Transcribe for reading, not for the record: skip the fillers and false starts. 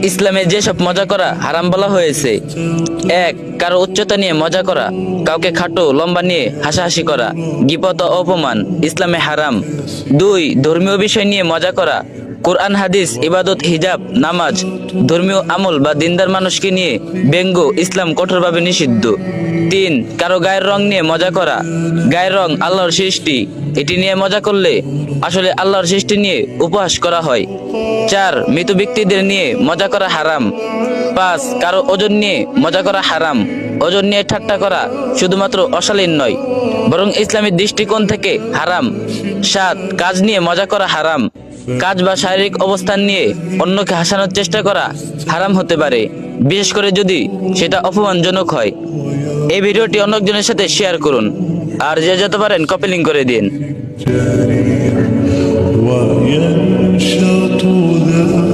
ইসলামে যেসব মজা করা হারাম বলা হয়েছে: 1. কারো উচ্চতা নিয়ে মজা করা, কাউকে খাটো লম্বা নিয়ে হাসাহাসি করা, গীবত ও অপমান ইসলামে হারাম। 2. ধর্মীয় বিষয় নিয়ে মজা করা, কোরআন হাদিস ইবাদত হিজাব নামাজ ধর্মীয় আমল বা দিনদার মানুষকে নিয়ে ব্যঙ্গ ইসলাম কঠোরভাবে নিষিদ্ধ। 3. কারো গায়ের রং নিয়ে মজা করা, গায়ের রং আল্লাহর সৃষ্টি, এটি নিয়ে মজা করলে আসলে আল্লাহর সৃষ্টি নিয়ে উপহাস করা হয়। 4. মৃত ব্যক্তিদের নিয়ে মজা করা হারাম। 5. কারো ওজন নিয়ে মজা করা হারাম, ওজন নিয়ে ঠাট্টা করা শুধুমাত্র অশালীন নয় বরং ইসলামের দৃষ্টিকোণ থেকে হারাম। 7. কাজ নিয়ে মজা করা হারাম, কাজ বা শারীরিক অবস্থান নিয়ে অন্যকে হাসানোর চেষ্টা করা হারাম হতে পারে, বিশেষ করে যদি সেটা অপমানজনক হয়। এই ভিডিওটি অন্যজনের সাথে শেয়ার করুন, আর যে যত পারেন কপি লিংক করে দিন। وينشط ذا